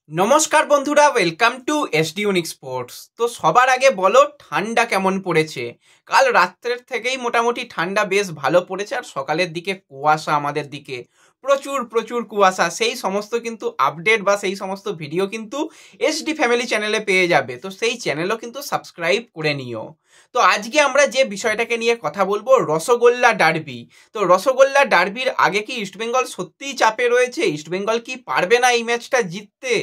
নমস্কার বন্ধুরা, welcome to SD unique sports. তো সবার আগে বলো ঠান্ডা কেমন পড়েছে? কাল রাত্রের থেকেই মোটামুটি ঠান্ডা বেশ ভালো পড়েছে, আর সকালের দিকে কুয়াশা, আমাদের দিকে প্রচুর প্রচুর কুয়াশা। সেই সমস্ত কিন্তু আপডেট বা সেই সমস্ত ভিডিও কিন্তু এসডি ফ্যামিলি চ্যানেলে পেয়ে যাবে, তো সেই চ্যানেলও কিন্তু সাবস্ক্রাইব করে নিও। তো আজকে আমরা যে বিষয়টাকে নিয়ে কথা বলবো, রসগোল্লা ডার্বি। তো রসগোল্লা ডার্বির আগে কি ইস্টবেঙ্গল সত্যিই চাপে রয়েছে? ইস্টবেঙ্গল কি পারবে না এই ম্যাচটা জিততে?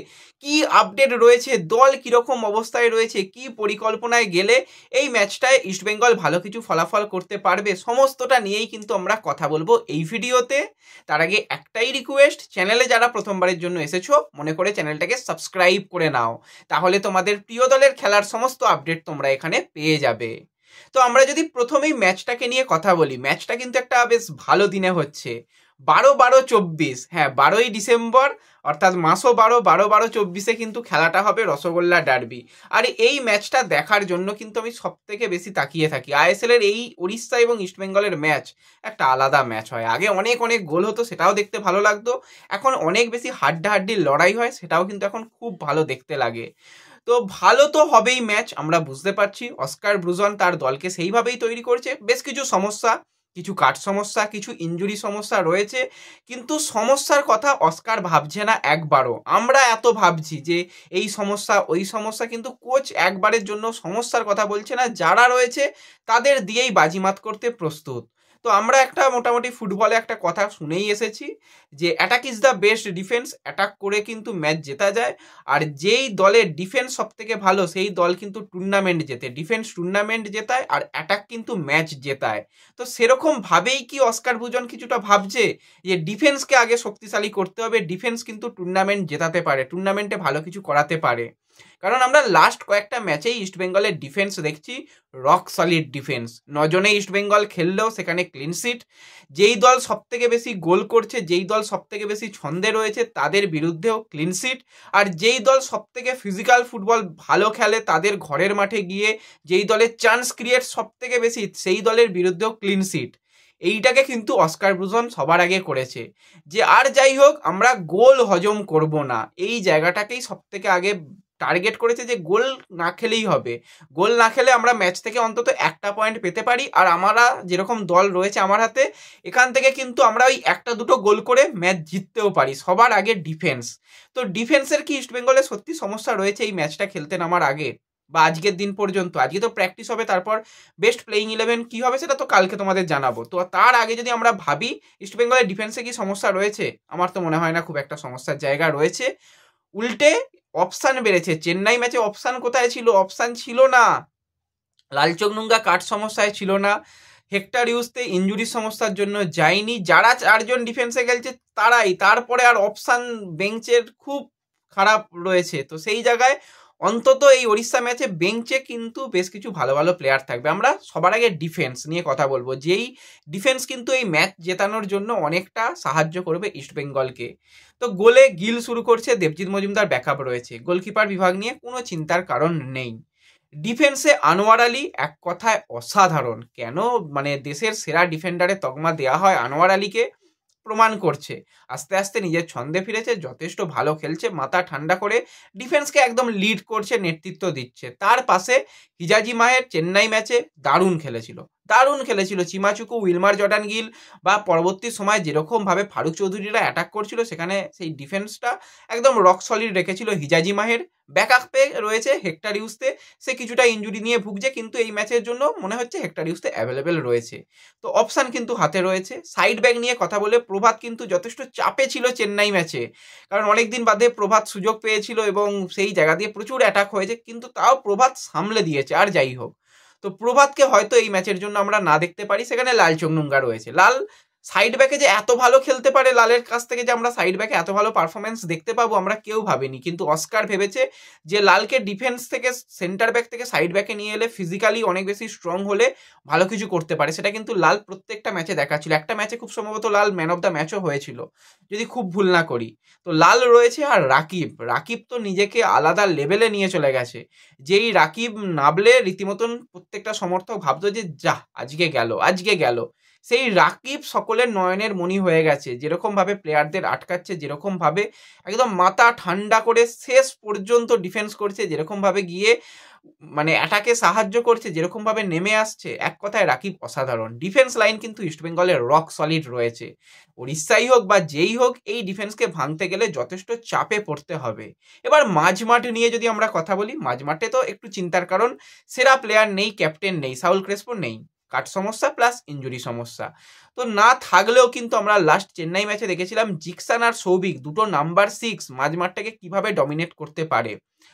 কি আপডেট রয়েছে, দল কিরকম অবস্থায় রয়েছে, কি পরিকল্পনায় গেলে এই ম্যাচটায় ইস্টবেঙ্গল ভালো কিছু ফলাফল করতে পারবে, সমস্তটা নিয়েই কিন্তু আমরা কথা বলবো এই ভিডিওতে। তার আগে একটাই রিকোয়েস্ট, চ্যানেলে যারা প্রথমবারের জন্য এসেছো মনে করে চ্যানেলটাকে সাবস্ক্রাইব করে নাও, তাহলে তোমাদের প্রিয় দলের খেলার সমস্ত আপডেট তোমরা এখানে পেয়ে যাবে। তো আমরা যদি প্রথমেই ম্যাচটাকে নিয়ে কথা বলি, ম্যাচটা কিন্তু একটা বেশ ভালো দিনে হচ্ছে। 12-12-24, হ্যাঁ 12ই ডিসেম্বর, অর্থাৎ মাসও 12-12-12-24 কিন্তু খেলাটা হবে রসগোল্লা ডার্বি। আর এই ম্যাচটা দেখার জন্য কিন্তু আমি সব থেকে বেশি তাকিয়ে থাকি। আইএসএল এর এই উড়িষ্যা এবং ইস্টবেঙ্গলের ম্যাচ একটা আলাদা ম্যাচ হয়। আগে অনেক অনেক গোল হতো, সেটাও দেখতে ভালো লাগতো। এখন অনেক বেশি হাড্ডাহাড্ডির লড়াই হয়, সেটাও কিন্তু এখন খুব ভালো দেখতে লাগে। তো ভালো তো হবেই ম্যাচ, আমরা বুঝতে পারছি। অস্কার ব্রুজন তার দলকে সেইভাবেই তৈরি করছে। বেশ কিছু সমস্যা, কিছু কাট সমস্যা, কিছু ইনজুরি সমস্যা রয়েছে, কিন্তু সমস্যার কথা অস্কার ভাবছে না একবারও। আমরা এত ভাবছি যে এই সমস্যা ওই সমস্যা, কিন্তু কোচ একবারের জন্য সমস্যার কথা বলছে না। যারা রয়েছে তাদের দিয়েই বাজিমাত করতে প্রস্তুত। তো আমরা একটা মোটামুটি ফুটবলে একটা কথা শুনেই এসেছি যে attack is the best defence. Attack করে কিন্তু ম্যাচ জেতা যায়, আর যেই দলের ডিফেন্স সব থেকে ভালো সেই দল কিন্তু টুর্নামেন্ট জেতে। ডিফেন্স টুর্নামেন্ট জেতায় আর অ্যাটাক কিন্তু ম্যাচ জেতায়। তো সেরকম ভাবেই কি অস্কার ব্রুজন কিছুটা ভাবছে যে ডিফেন্সকে আগে শক্তিশালী করতে হবে, ডিফেন্স কিন্তু টুর্নামেন্ট জেতাতে পারে, টুর্নামেন্টে ভালো কিছু করাতে পারে। কারণ আমরা লাস্ট কয়েকটা ম্যাচেই ইস্টবেঙ্গলের ডিফেন্স দেখছি রক সলিড ডিফেন্স। 9 জনে ইস্টবেঙ্গল খেললেও সেখানে ক্লিনশিট। যেই দল সব থেকে বেশি গোল করছে, যেই দল সব থেকে বেশি ছন্দে রয়েছে তাদের বিরুদ্ধেও ক্লিনশিট। আর যেই দল সব থেকে ফিজিক্যাল ফুটবল ভালো খেলে, তাদের ঘরের মাঠে গিয়ে যেই দলের চান্স ক্রিয়েট সব থেকে বেশি, সেই দলের বিরুদ্ধেও ক্লিনশিট। এইটাকে কিন্তু অস্কার ব্রুজন সবার আগে করেছে, যে আর যাই হোক আমরা গোল হজম করব না, এই জায়গাটাকেই সব থেকে আগে টার্গেট করেছে, যে গোল না খেলেই হবে। গোল না খেলে আমরা ম্যাচ থেকে অন্তত একটা পয়েন্ট পেতে পারি, আর আমরা যেরকম দল রয়েছে আমার হাতে, এখান থেকে কিন্তু আমরা ওই একটা দুটো গোল করে ম্যাচ জিততেও পারি। সবার আগে ডিফেন্স। তো ডিফেন্সের কি ইস্টবেঙ্গলে সত্যি সমস্যা রয়েছে এই ম্যাচটা খেলতে নামার আগে বা আজকের দিন পর্যন্ত? আজকে তো প্র্যাকটিস হবে, তারপর বেস্ট প্লেইং 11 কি হবে সেটা তো কালকে তোমাদের জানাবো। তো তার আগে যদি আমরা ভাবি ইস্টবেঙ্গলের ডিফেন্সে কি সমস্যা রয়েছে, আমার তো মনে হয় না খুব একটা সমস্যার জায়গা রয়েছে। উল্টে অপশান বেড়েছে। চেন্নাই ম্যাচে অপশান কোথায় ছিল? অপশান ছিল না। লালচোখ নুঙ্গা কাঠ সমস্যায় ছিল না। হেক্টর ইউজতে ইঞ্জুরির সমস্যার জন্য যায়নি। যারা 4 জন ডিফেন্সে খেলছে তারাই, তারপরে আর অপশান বেঞ্চের খুব খারাপ রয়েছে। তো সেই জায়গায় অন্তত এই ওড়িশা ম্যাচে বেঞ্চে কিন্তু বেশ কিছু ভালো ভালো প্লেয়ার থাকবে। আমরা সবার আগে ডিফেন্স নিয়ে কথা বলবো, যেই ডিফেন্স কিন্তু এই ম্যাচ জেতানোর জন্য অনেকটা সাহায্য করবে ইস্টবেঙ্গলকে। তো গোলে গিল শুরু করছে, দেবজিৎ মজুমদার ব্যাকআপ রয়েছে। গোলকিপার বিভাগ নিয়ে কোনো চিন্তার কারণ নেই। ডিফেন্সে আনোয়ার আলী এক কথায় অসাধারণ। কেন মানে দেশের সেরা ডিফেন্ডারের তকমা দেওয়া হয় আনোয়ার আলীকে, প্রমাণ করছে। আস্তে আস্তে নিজের ছন্দে ফিরেছে, যথেষ্ট ভালো খেলছে, মাথা ঠান্ডা করে ডিফেন্সকে একদম লিড করছে, নেতৃত্ব দিচ্ছে। তার পাশে হিজাজি মাহের চেন্নাই ম্যাচে দারুণ খেলেছিল, দারুণ খেলেছিল। চিমাচুকু, উইলমার জর্ডান গিল বা পরবর্তী সময় যেরকমভাবে ফারুক চৌধুরীরা অ্যাটাক করছিল, সেখানে সেই ডিফেন্সটা একদম রক সলিড রেখেছিল হিজাজি মাহের। ব্যাকআপে রয়েছে হেক্টর ইউজতে, সে কিছুটা ইনজুরি নিয়ে ভুগছে, কিন্তু এই ম্যাচের জন্য মনে হচ্ছে হেক্টর ইউজতে অ্যাভেলেবেল রয়েছে। তো অপশান কিন্তু হাতে রয়েছে। সাইড ব্যাক নিয়ে কথা বলে, প্রভাত কিন্তু যথেষ্ট চাপে ছিল চেন্নাই ম্যাচে, কারণ অনেকদিন বাদে প্রভাত সুযোগ পেয়েছিল এবং সেই জায়গা দিয়ে প্রচুর অ্যাটাক হয়েছে, কিন্তু তাও প্রভাত সামলে দিয়েছে। আর যাই হোক, তো প্রভাতকে হয়তো এই ম্যাচের জন্য আমরা না দেখতে পারি। সেখানে লালচোখ নুঙ্গা রয়েছে। লাল সাইড ব্যাকে যে এত ভালো খেলতে পারে, লালের কাছ থেকে যে আমরা সাইড ব্যাকে এত ভালো পারফরমেন্স দেখতে পাবো আমরা কেউ ভাবিনি, কিন্তু অস্কার ভেবেছে যে লালকে ডিফেন্স থেকে সেন্টার ব্যাক থেকে সাইড ব্যাকে নিয়ে এলে ফিজিক্যালি অনেক বেশি স্ট্রং হলে ভালো কিছু করতে পারে। সেটা কিন্তু লাল প্রত্যেকটা ম্যাচে দেখাচ্ছিল। একটা ম্যাচে খুব সম্ভবত লাল ম্যান অফ দ্য ম্যাচও হয়েছিল যদি খুব ভুল না করি। তো লাল রয়েছে, আর রাকিব, রাকিব তো নিজেকে আলাদা লেভেলে নিয়ে চলে গেছে। যেই রাকিব নাবলে রীতিমতন প্রত্যেকটা সমর্থক ভাবতো যে যা আজকে গেল, আজকে গেল। সেই রাকিব সকলের নয়নের মণি হয়ে গেছে। যেরকমভাবে প্লেয়ারদের আটকাচ্ছে, যেরকমভাবে একদম মাথা ঠান্ডা করে শেষ পর্যন্ত ডিফেন্স করছে, যেরকমভাবে গিয়ে মানে অ্যাটাকে সাহায্য করছে, যেরকমভাবে নেমে আসছে, এক কথায় রাকিব অসাধারণ। ডিফেন্স লাইন কিন্তু ইস্টবেঙ্গলের রক সলিড রয়েছে। ওড়িশাই হোক বা যেই হোক, এই ডিফেন্সকে ভাঙতে গেলে যথেষ্ট চাপে পড়তে হবে। এবার মাঝমাঠ নিয়ে যদি আমরা কথা বলি, মাঝমাঠে তো একটু চিন্তার কারণ, সেরা প্লেয়ার নেই, ক্যাপ্টেন নেই, সাউল ক্রেসপো নেই, কাট সমস্যা প্লাস ইঞ্জুরি সমস্যা। তো না থাকলেও কিন্তু আমরা লাস্ট চেন্নাই ম্যাচে দেখেছিলাম জিকসান আর সৌভিক দুটো নাম্বার 6 মাঝমাঠটাকে কিভাবে ডমিনেট করতে পারে।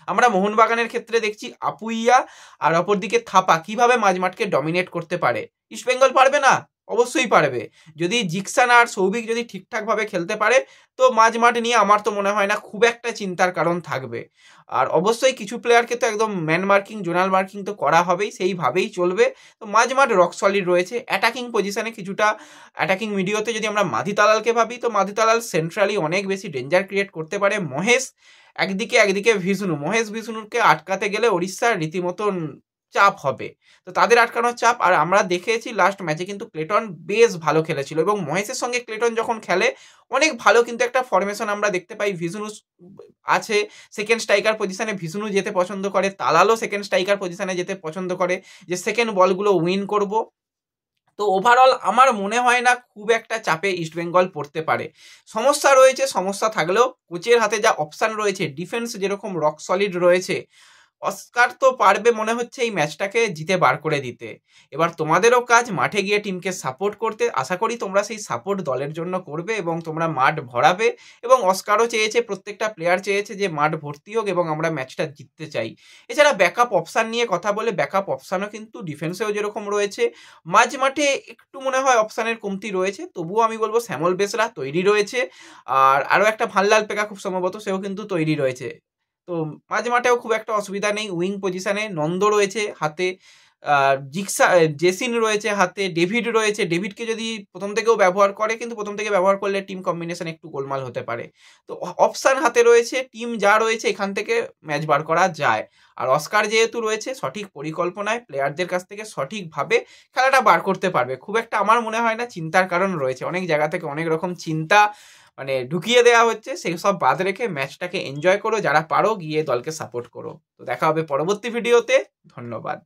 আমরা মোহনবাগানের ক্ষেত্রে দেখছি আপুইয়া আর অপরদিকে থাপা কিভাবে মাঝমাঠকে ডমিনেট করতে পারে। ইস্টবেঙ্গল পারবে না? অবশ্যই পারবে। যদি জিকসান আর সৌভিক যদি ঠিকঠাকভাবে খেলতে পারে, তো মাঝমাঠ নিয়ে আমার তো মনে হয় না খুব একটা চিন্তার কারণ থাকবে। আর অবশ্যই কিছু প্লেয়ারকে তো একদম ম্যান মার্কিং, জোনাল মার্কিং তো করা হবেই, সেইভাবেই চলবে। তো মাঝমাঠ রক সলিড রয়েছে। অ্যাটাকিং পজিশনে কিছুটা অ্যাটাকিং মিডিওতে যদি আমরা মাধি তালালকে ভাবি, তো মাধি তালাল সেন্ট্রালি অনেক বেশি ডেঞ্জার ক্রিয়েট করতে পারে। মহেশ একদিকে বিষ্ণু, মহেশ বিষ্ণুকে আটকাতে গেলে ওড়িশার রীতিমতন চাপ হবে। তো তাদের আটকানোর চাপ। আর আমরা দেখেছি লাস্ট ম্যাচে কিন্তু ক্লেটন বেশ ভালো খেলেছিল, এবং মহেশের সঙ্গে ক্লেটন যখন খেলে অনেক ভালো কিন্তু একটা ফরমেশন আমরা দেখতে পাই। বিষ্ণু আছে সেকেন্ড স্ট্রাইকার পজিশনে, বিষ্ণু যেতে পছন্দ করে, তালালও সেকেন্ড স্ট্রাইকার পজিশনে যেতে পছন্দ করে, যে সেকেন্ড বলগুলো উইন করব। তো ওভারঅল আমার মনে হয় না খুব একটা চাপে ইস্টবেঙ্গল পড়তে পারে। সমস্যা রয়েছে, সমস্যা থাকলেও কোচের হাতে যা অপশান রয়েছে, ডিফেন্স যেরকম রক সলিড রয়েছে, অস্কার তো পারবে মনে হচ্ছে এই ম্যাচটাকে জিতে বার করে দিতে। এবার তোমাদেরও কাজ মাঠে গিয়ে টিমকে সাপোর্ট করতে। আশা করি তোমরা সেই সাপোর্ট দলের জন্য করবে এবং তোমরা মাঠ ভরাবে। এবং অস্কারও চেয়েছে, প্রত্যেকটা প্লেয়ার চেয়েছে যে মাঠ ভর্তি হোক এবং আমরা ম্যাচটা জিততে চাই। এছাড়া ব্যাকআপ অপশান নিয়ে কথা বলে, ব্যাকআপ অপশানও কিন্তু ডিফেন্সেও যেরকম রয়েছে, মাঝ মাঠে একটু মনে হয় অপশানের কমতি রয়েছে। তবুও আমি বলবো শ্যামল বেসরা তৈরি রয়েছে, আর আরও একটা ভাল্লাল পেকা খুব সম্ভবত সেও কিন্তু তৈরি রয়েছে। তো মাঝ মাঠেও খুব একটা অসুবিধা নেই। উইং পজিশনে নন্দ রয়েছে হাতে, জেসিন রয়েছে হাতে, ডেভিড রয়েছে। ডেভিডকে যদি প্রথম থেকেও ব্যবহার করে, কিন্তু প্রথম থেকে ব্যবহার করলে টিম কম্বিনেশন একটু গোলমাল হতে পারে। তো অপশান হাতে রয়েছে, টিম যা রয়েছে এখান থেকে ম্যাচ বার করা যায়। আর অস্কার যেহেতু রয়েছে, সঠিক পরিকল্পনায় প্লেয়ারদের কাছ থেকে সঠিকভাবে খেলাটা বার করতে পারবে। খুব একটা আমার মনে হয় না চিন্তার কারণ রয়েছে। অনেক জায়গা থেকে অনেক রকম চিন্তা মানে ঢুকিয়ে দেওয়া হচ্ছে, সেই সব বাদ রেখে ম্যাচটাকে এনজয় করো, যারা পারো গিয়ে দলকে সাপোর্ট করো। তো দেখা হবে পরবর্তী ভিডিওতে। ধন্যবাদ।